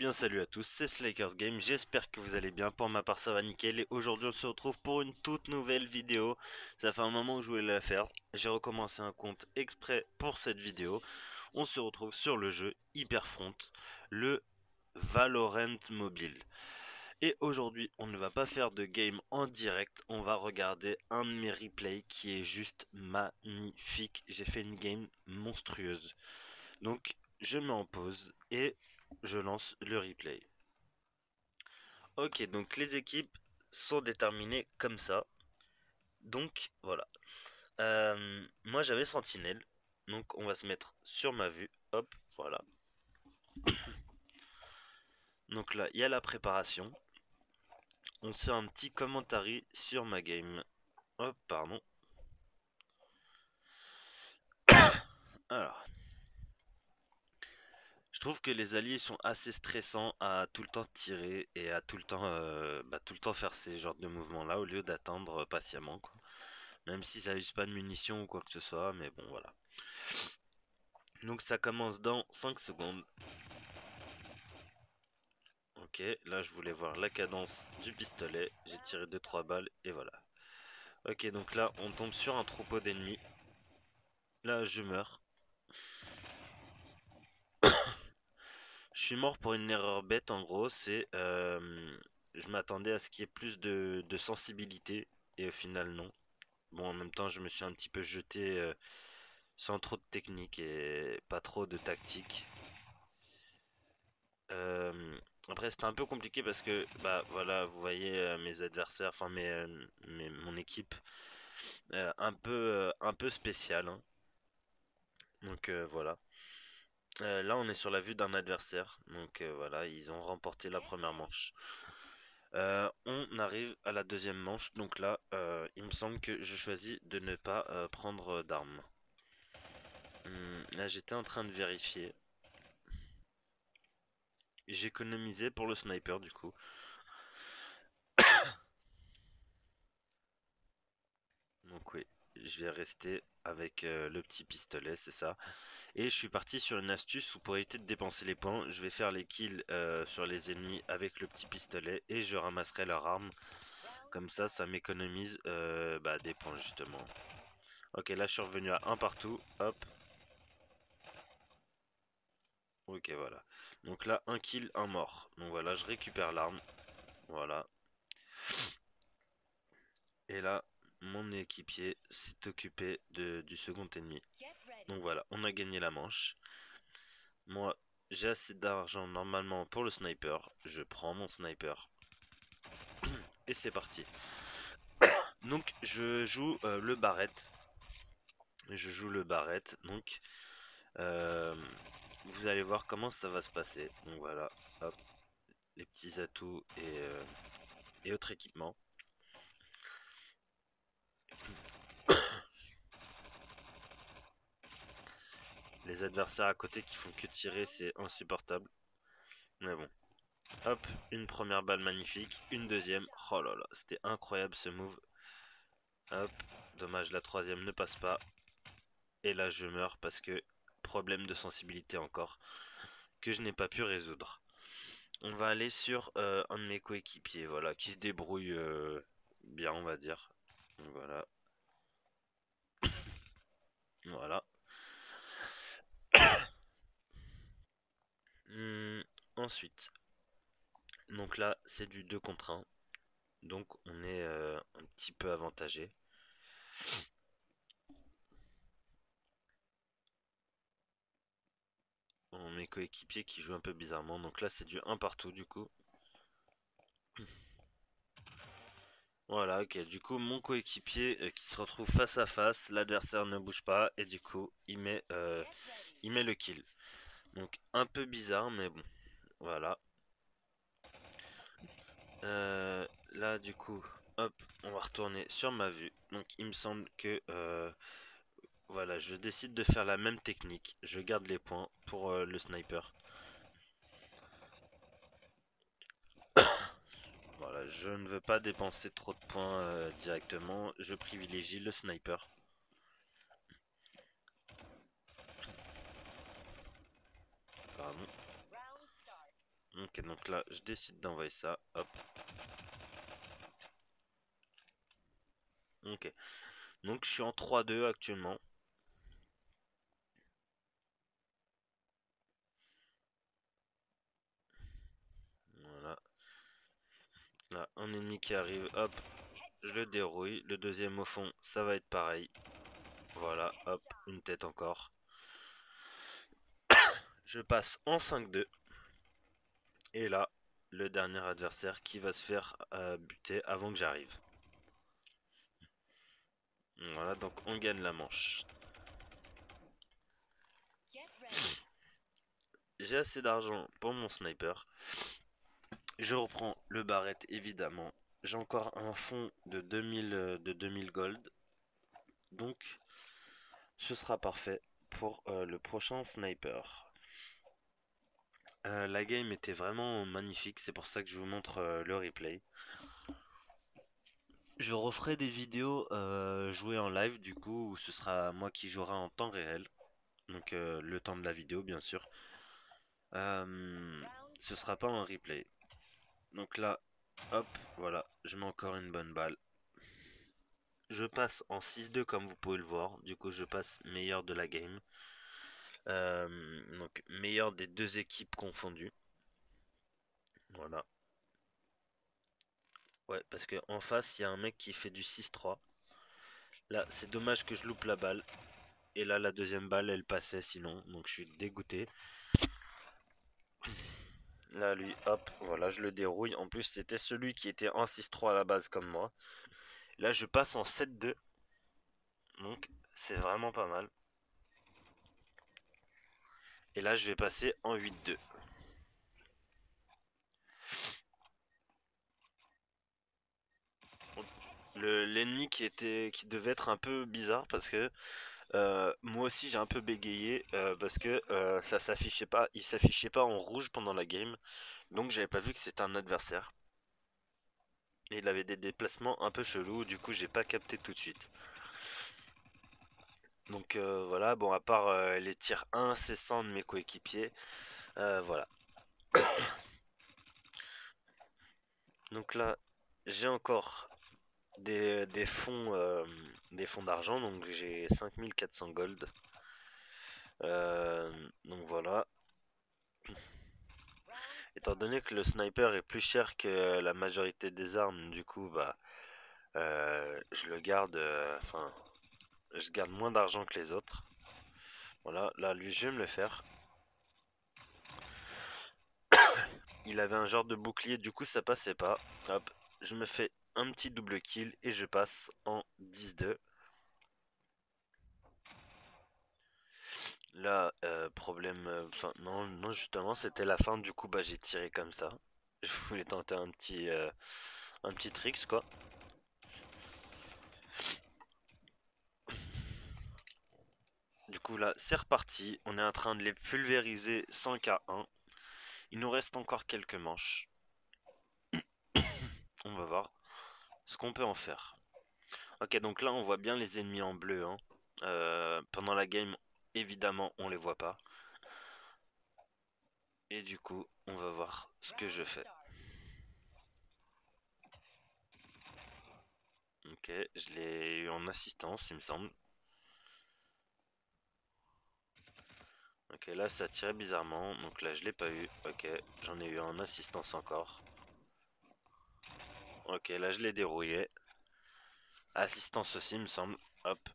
bien salut à tous, c'est Slakers Game, j'espère que vous allez bien, pour ma part ça va nickel et aujourd'hui on se retrouve pour une toute nouvelle vidéo. Ça fait un moment que je voulais la faire, j'ai recommencé un compte exprès pour cette vidéo. On se retrouve sur le jeu Hyperfront, le Valorant mobile. Et aujourd'hui on ne va pas faire de game en direct, on va regarder un de mes replays qui est juste magnifique. J'ai fait une game monstrueuse. Donc je mets en pause et je lance le replay. Ok, donc les équipes sont déterminées comme ça. Donc voilà. Moi j'avais Sentinelle. Donc on va se mettre sur ma vue. Hop, voilà. Donc là, il y a la préparation. On se fait un petit commentary sur ma game. Hop, pardon. Alors, je trouve que les alliés sont assez stressants à tout le temps tirer et à tout le temps faire ces genres de mouvements là au lieu d'attendre patiemment quoi. Même si ça use pas de munitions ou quoi que ce soit, mais bon voilà. Donc ça commence dans 5 secondes. Ok, là je voulais voir la cadence du pistolet. J'ai tiré 2-3 balles et voilà. Ok, donc là on tombe sur un troupeau d'ennemis. Là je meurs. Je suis mort pour une erreur bête en gros. Je m'attendais à ce qu'il y ait plus de sensibilité et au final non. Bon, en même temps je me suis un petit peu jeté sans trop de technique et pas trop de tactique. Euh, Après, c'était un peu compliqué parce que, bah voilà, vous voyez mes adversaires, enfin mon équipe, un peu spéciale, hein. Donc voilà. Là, on est sur la vue d'un adversaire. Donc voilà, ils ont remporté la première manche. On arrive à la deuxième manche. Donc là, il me semble que je choisis de ne pas prendre d'armes. Là, j'étais en train de vérifier. J'économisais pour le sniper du coup. Donc oui, je vais rester avec le petit pistolet, c'est ça. Et je suis parti sur une astuce où pour éviter de dépenser les points, je vais faire les kills sur les ennemis avec le petit pistolet et je ramasserai leur arme. Comme ça m'économise des points justement. Ok, là je suis revenu à un partout. Hop, ok voilà. Donc là, un kill, un mort. Donc voilà, je récupère l'arme. Voilà. Et là, mon équipier s'est occupé du second ennemi. Donc voilà, on a gagné la manche. Moi, j'ai assez d'argent normalement pour le sniper. Je prends mon sniper. Et c'est parti. Donc je joue le barrette. Je joue le barrette. Donc euh, vous allez voir comment ça va se passer. Donc voilà. Hop, les petits atouts et autres équipements. Les adversaires à côté qui font que tirer, c'est insupportable. Mais bon. Hop, une première balle magnifique. Une deuxième. Oh là là, c'était incroyable ce move. Hop, dommage, la troisième ne passe pas. Et là, je meurs parce que problème de sensibilité encore que je n'ai pas pu résoudre. On va aller sur un de mes coéquipiers, voilà, qui se débrouille bien, on va dire. Donc, voilà, voilà. Hum, Ensuite, donc là, c'est du 2 contre 1. Donc, on est un petit peu avantagé. Bon, mes coéquipiers qui jouent un peu bizarrement. Donc là, c'est du 1 partout, du coup. Voilà, ok. Du coup, mon coéquipier qui se retrouve face à face, l'adversaire ne bouge pas et du coup, il met le kill. Donc un peu bizarre, mais bon, voilà. Là, du coup, hop, on va retourner sur ma vue. Donc il me semble que, voilà, je décide de faire la même technique. Je garde les points pour le sniper. Voilà, je ne veux pas dépenser trop de points directement. Je privilégie le sniper. Pardon. Donc Ok, donc là, je décide d'envoyer ça. Hop. Ok. Donc, je suis en 3-2 actuellement. Voilà. Là, un ennemi qui arrive. Hop. Je le dérouille. Le deuxième au fond, ça va être pareil. Voilà. Hop. Une tête encore. Je passe en 5-2. Et là, le dernier adversaire qui va se faire buter avant que j'arrive. Voilà, donc on gagne la manche. J'ai assez d'argent pour mon sniper. Je reprends le barrette évidemment. J'ai encore un fond de 2000 gold. Donc ce sera parfait pour le prochain sniper. La game était vraiment magnifique, c'est pour ça que je vous montre le replay. Je referai des vidéos jouées en live du coup où ce sera moi qui jouerai en temps réel. Donc le temps de la vidéo bien sûr. Ce sera pas en replay. Donc là, hop, voilà, je mets encore une bonne balle. Je passe en 6-2 comme vous pouvez le voir. Du coup, je passe meilleur de la game. Donc, meilleur des deux équipes confondues. Voilà. Ouais, parce que en face, il y a un mec qui fait du 6-3. Là, c'est dommage que je loupe la balle. Et là, la deuxième balle, elle passait sinon. Donc, je suis dégoûté. Là, lui, hop, voilà, je le dérouille. En plus, c'était celui qui était en 6-3 à la base comme moi. Là, je passe en 7-2. Donc, c'est vraiment pas mal. Et là, je vais passer en 8-2. L'ennemi qui devait être un peu bizarre parce que moi aussi j'ai un peu bégayé parce que ça s'affichait pas, il s'affichait pas en rouge pendant la game, donc j'avais pas vu que c'était un adversaire. Et il avait des déplacements un peu chelous, du coup j'ai pas capté tout de suite. Donc voilà, bon à part les tirs incessants de mes coéquipiers, voilà. Donc là j'ai encore des fonds d'argent, donc j'ai 5400 gold. Donc voilà. Étant donné que le sniper est plus cher que la majorité des armes, du coup, bah, je le garde, enfin, je garde moins d'argent que les autres. Voilà, là, lui, je vais me le faire. Il avait un genre de bouclier, du coup, ça passait pas. Hop, je me fais un petit double kill et je passe en 10-2. Là, problème, enfin, non, non, justement, c'était la fin, du coup, bah, j'ai tiré comme ça. Je voulais tenter un petit tricks, quoi. Du coup là c'est reparti, on est en train de les pulvériser 5-1. Il nous reste encore quelques manches. On va voir ce qu'on peut en faire. Ok, donc là on voit bien les ennemis en bleu, hein. Pendant la game évidemment on les voit pas. Et du coup on va voir ce que je fais. Ok, je l'ai eu en assistance il me semble. Ok, là ça tirait bizarrement, donc là je l'ai pas eu. Ok, j'en ai eu en assistance encore. Ok, là je l'ai dérouillé. Assistance aussi il me semble. Hop.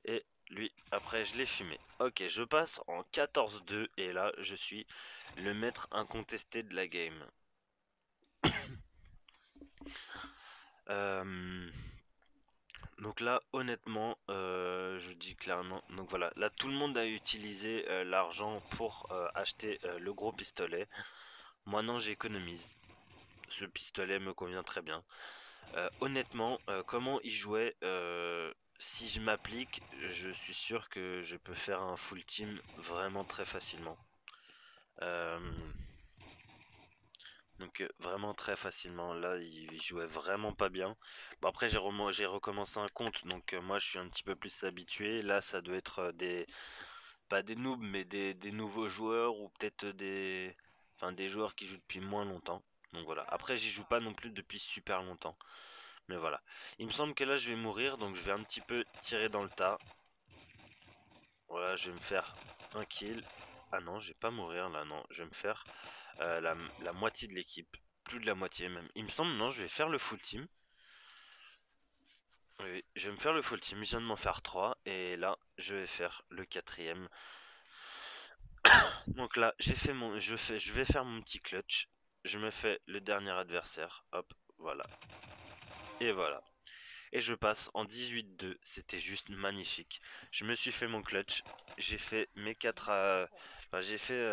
Et lui, après, je l'ai fumé. Ok, je passe en 14-2 et là, je suis le maître incontesté de la game. Euh, donc là, honnêtement, je dis clairement. Donc voilà, là, tout le monde a utilisé l'argent pour acheter le gros pistolet. Moi, non, j'économise. Ce pistolet me convient très bien. Honnêtement, comment il jouait si je m'applique, je suis sûr que je peux faire un full team vraiment très facilement. Euh, donc vraiment très facilement. Là, il jouait vraiment pas bien. Bon, après, j'ai recommencé un compte, donc moi, je suis un petit peu plus habitué. Là, ça doit être pas des noobs, mais des nouveaux joueurs ou peut-être des Enfin, des joueurs qui jouent depuis moins longtemps. Donc voilà. Après, j'y joue pas non plus depuis super longtemps. Mais voilà. Il me semble que là, je vais mourir. Donc je vais un petit peu tirer dans le tas. Voilà, je vais me faire un kill. Ah non, je vais pas mourir là, non. Je vais me faire la moitié de l'équipe. Plus de la moitié même. Il me semble, non, je vais faire le full team. Oui, je vais me faire le full team. Je viens de m'en faire 3. Et là, je vais faire le quatrième. Donc là, je vais faire mon petit clutch. Je me fais le dernier adversaire. Hop, voilà. Et voilà. Et je passe en 18-2. C'était juste magnifique. Je me suis fait mon clutch. J'ai fait mes 4... enfin, j'ai fait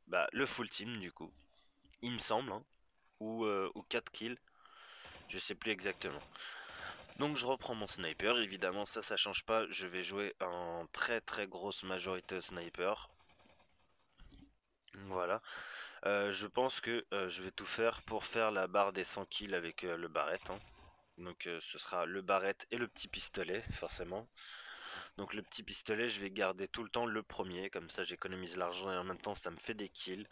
le full team du coup. Il me semble. Hein. Ou 4 kills. Je sais plus exactement. Donc je reprends mon sniper. Évidemment, ça change pas. Je vais jouer en très très grosse majorité au sniper. Voilà. Je pense que je vais tout faire pour faire la barre des 100 kills avec le barrette. Hein. Donc ce sera le barrette et le petit pistolet, forcément. Donc le petit pistolet, je vais garder tout le temps le premier, comme ça j'économise l'argent et en même temps ça me fait des kills.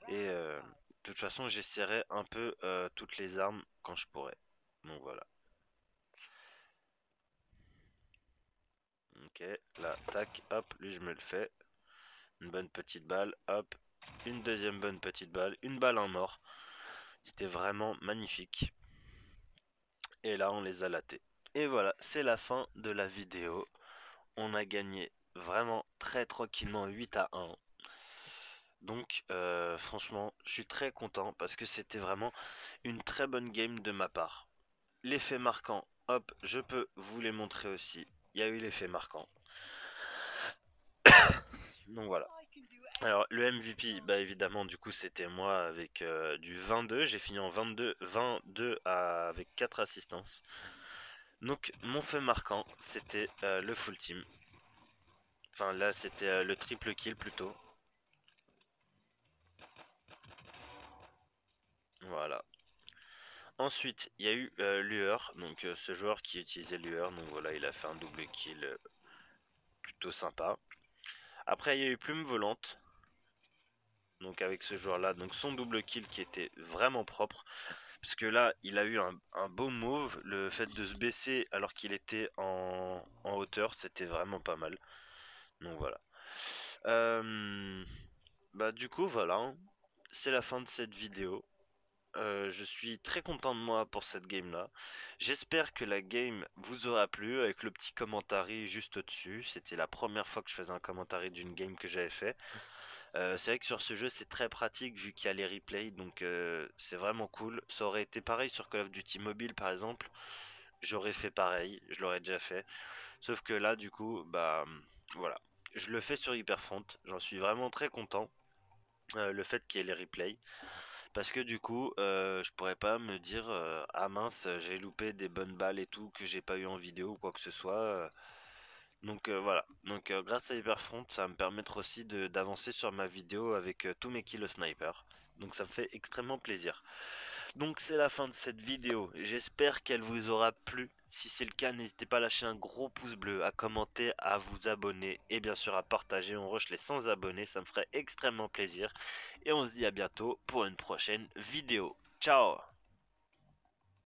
Et de toute façon j'essaierai un peu toutes les armes quand je pourrai. Donc voilà. Ok, là, tac, hop, lui je me le fais. Une bonne petite balle, hop. Une deuxième bonne petite balle, une balle en mort. C'était vraiment magnifique. Et là on les a latés. Et voilà, c'est la fin de la vidéo. On a gagné vraiment très tranquillement 8-1. Donc franchement, je suis très content parce que c'était vraiment une très bonne game de ma part. L'effet marquant, hop, je peux vous les montrer aussi. Il y a eu l'effet marquant. Donc voilà. Alors le MVP, bah évidemment du coup c'était moi avec du 22. J'ai fini en 22 avec 4 assistances. Donc mon fait marquant c'était le full team. Enfin là c'était le triple kill plutôt. Voilà. Ensuite, il y a eu Lueur, donc ce joueur qui utilisait Lueur, donc voilà, il a fait un double kill plutôt sympa. Après, il y a eu Plume Volante, donc avec ce joueur-là, donc son double kill qui était vraiment propre, parce que là, il a eu un beau move, le fait de se baisser alors qu'il était en hauteur, c'était vraiment pas mal. Donc voilà. Bah du coup, voilà, hein. C'est la fin de cette vidéo. Je suis très content de moi pour cette game là. J'espère que la game vous aura plu avec le petit commentaire juste au-dessus. C'était la première fois que je faisais un commentaire d'une game que j'avais fait. C'est vrai que sur ce jeu c'est très pratique vu qu'il y a les replays donc c'est vraiment cool. Ça aurait été pareil sur Call of Duty Mobile par exemple. J'aurais fait pareil, je l'aurais déjà fait. Sauf que là du coup bah voilà. Je le fais sur Hyperfront, j'en suis vraiment très content. Le fait qu'il y ait les replays. Parce que du coup, je pourrais pas me dire ah mince, j'ai loupé des bonnes balles et tout que j'ai pas eu en vidéo ou quoi que ce soit. Donc voilà. Donc grâce à Hyperfront, ça va me permettre aussi d'avancer sur ma vidéo avec tous mes kills au sniper. Donc ça me fait extrêmement plaisir. Donc c'est la fin de cette vidéo. J'espère qu'elle vous aura plu. Si c'est le cas, n'hésitez pas à lâcher un gros pouce bleu, à commenter, à vous abonner et bien sûr à partager. On rush les 100 abonnés, ça me ferait extrêmement plaisir. Et on se dit à bientôt pour une prochaine vidéo. Ciao!